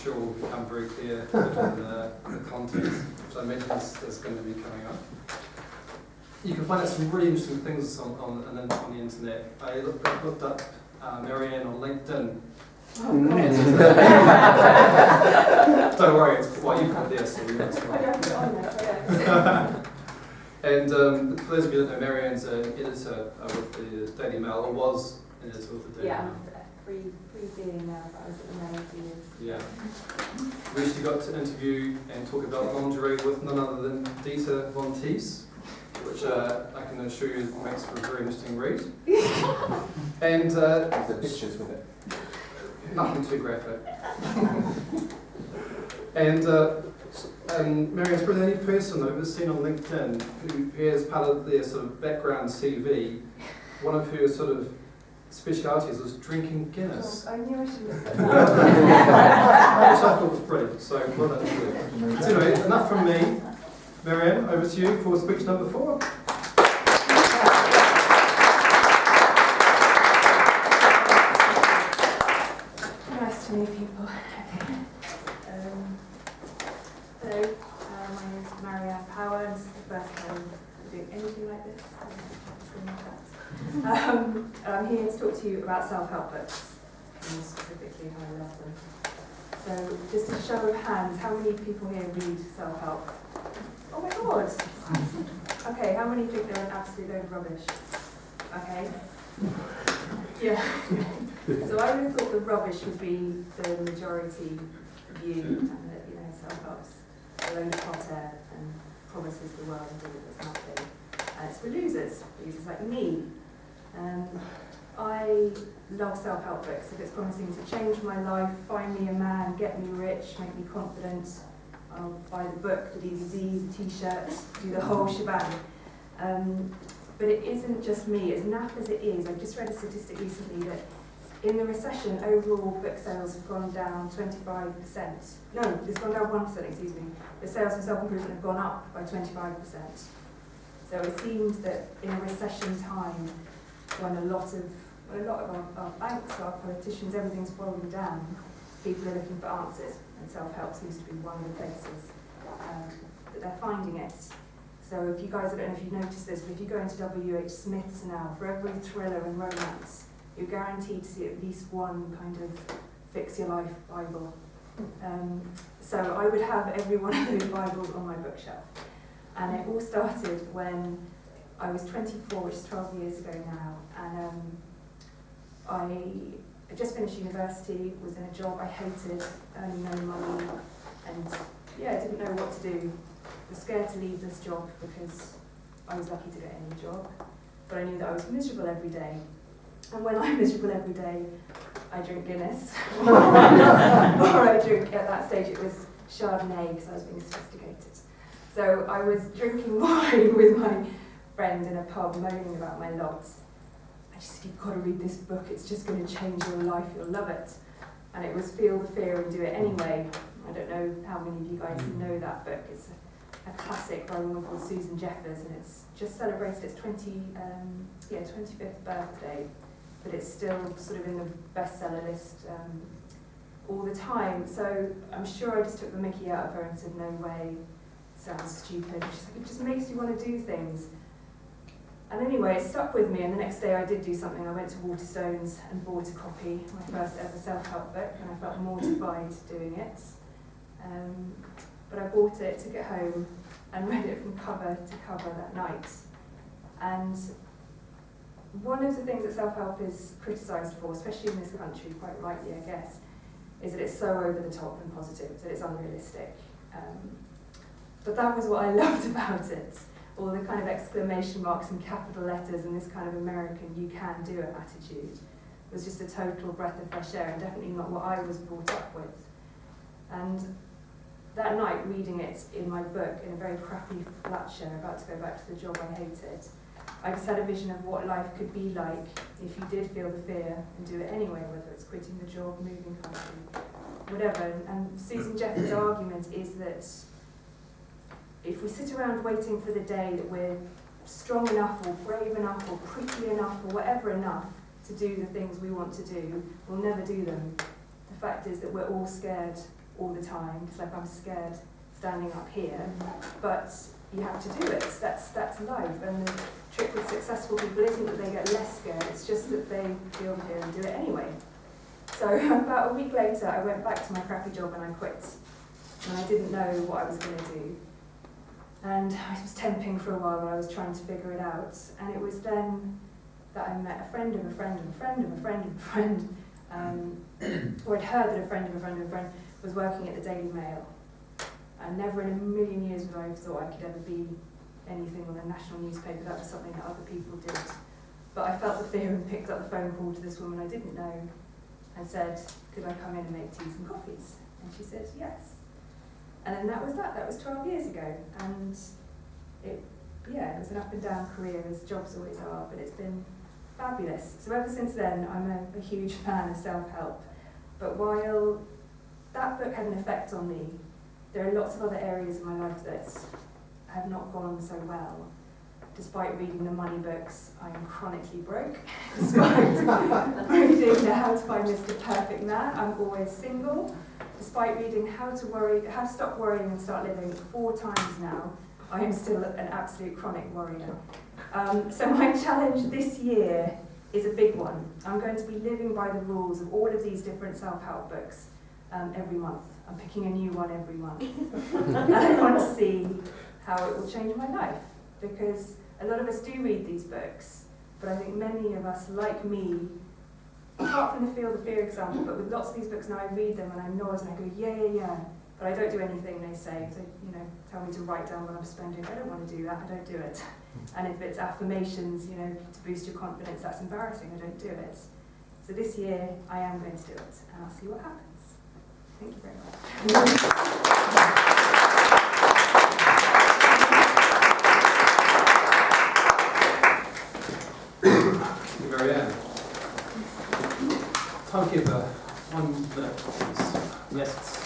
sure will become very clear in the context, which I imagine is going to be coming up. You can find out some really interesting things on the internet. I looked up Marianne on LinkedIn. Oh, Don't worry, you've got this, so that's fine. And for those of you that know, Marianne's an editor with the Daily Mail, or was an editor with the Daily Mail. Free being now, but I was at the Mail for years. Yeah. We actually got to interview and talk about lingerie with none other than Dieter von Teese, which I can assure you makes for a very interesting read. And the pictures with it. Nothing too graphic. And Marianne's probably the only person I've ever seen on LinkedIn who has part of their sort of background CV, one of her sort of specialities was drinking Guinness. I knew I should have put Which I thought was brilliant, so well done to you. So anyway, enough from me. Marianne, over to you for speech number 4. Nice to meet people. Okay. Hello, my name is Marianne Power, and this is the first time I'm doing anything like this. I'm here to talk to you about self-help books, and specifically how I love them. So, just a show of hands, how many people here read self-help? Oh my god! Okay, how many think they're an absolute load of rubbish? Okay. Yeah. So I would have thought the rubbish would be the majority view, and that, self-help's a load of hot air and promises the world and delivers nothing. And it's for losers like me. I love self-help books. If it's promising to change my life, find me a man, get me rich, make me confident, I'll buy the book, the DVD, the t-shirt, do the whole shebang. But it isn't just me, as naff as it is. I've just read a statistic recently that in the recession, overall book sales have gone down 25%. No, it's gone down 1%, excuse me. The sales for self-improvement have gone up by 25%. So it seems that in a recession time, when a lot of our banks, our politicians, everything's falling down, people are looking for answers, and self-help seems to be one of the places that they're finding it. So if you guys, I don't know if you've noticed this, but if you go into W.H. Smith's now, for every thriller and romance, you're guaranteed to see at least one kind of fix-your-life Bible. So I would have every one of those Bibles on my bookshelf. And it all started when I was 24, which is 12 years ago now, and I just finished university, was in a job I hated, earning no money, and I didn't know what to do. I was scared to leave this job because I was lucky to get any job, but I knew that I was miserable every day. And when I'm miserable every day, I drink Guinness, or I drink, at that stage it was Chardonnay because I was being sophisticated. So I was drinking wine with my friend in a pub, moaning about my lot. I just said, you've got to read this book, it's just going to change your life, you'll love it. And it was Feel the Fear and Do It Anyway. I don't know how many of you guys know that book. It's a classic by a woman called Susan Jeffers, and it's just celebrated its 25th birthday, but it's still sort of in the bestseller list all the time. So I'm sure I just took the mickey out of her and said, no way, sounds stupid. She's like, it just makes you want to do things. And anyway, it stuck with me, and the next day I did do something. I went to Waterstones and bought a copy, my first ever self-help book, and I felt mortified doing it. But I bought it, took it home, and read it from cover to cover that night. And one of the things that self-help is criticised for, especially in this country, quite rightly I guess, is that it's so over the top and positive, that it's unrealistic. But that was what I loved about it. All the kind of exclamation marks and capital letters and this kind of American you can do it attitude was just a total breath of fresh air, and definitely not what I was brought up with. And that night, reading it in my book in a very crappy flat share, about to go back to the job I hated, I just had a vision of what life could be like if you did feel the fear and do it anyway, whether it's quitting the job, moving country, whatever. And Susan Jeffers' argument is that if we sit around waiting for the day that we're strong enough or brave enough or pretty enough or whatever enough to do the things we want to do, we'll never do them. The fact is that we're all scared all the time. It's like I'm scared standing up here, but you have to do it. That's life. And the trick with successful people isn't that they get less scared, it's just that they feel the fear and do it anyway. So about a week later, I went back to my crappy job and I quit. And I didn't know what I was going to do. And I was temping for a while and I was trying to figure it out. And it was then that I met a friend of a friend of a friend of a friend of a friend, or I'd heard that a friend of a friend of a friend was working at the Daily Mail. And never in a million years would I have thought I could ever be anything on a national newspaper. That was something that other people did. But I felt the fear and picked up the phone call to this woman I didn't know and said, could I come in and make teas and coffees? And she said, yes. And then that was that. That was 12 years ago. And it was an up and down career, as jobs always are, but it's been fabulous. So ever since then, I'm a huge fan of self-help. But while that book had an effect on me, there are lots of other areas of my life that have not gone so well. Despite reading the money books, I am chronically broke. Despite reading the How to Find Mr. Perfect Man, I'm always single. Despite reading How to Stop Worrying and Start Living 4 times now, I am still an absolute chronic worrier. So my challenge this year is a big one. I'm going to be living by the rules of all of these different self-help books every month. I'm picking a new one every month. And I want to see how it will change my life. Because a lot of us do read these books, but I think many of us, like me, apart from the Feel the Fear example, but with lots of these books now I read them and I nod and I go, yeah, but I don't do anything they say. So, tell me to write down what I'm spending. I don't want to do that, I don't do it. And if it's affirmations, to boost your confidence, that's embarrassing, I don't do it. So this year, I am going to do it, and I'll see what happens. Thank you very much. Thank you, Marianne. Time for 1 minute, please. Yes.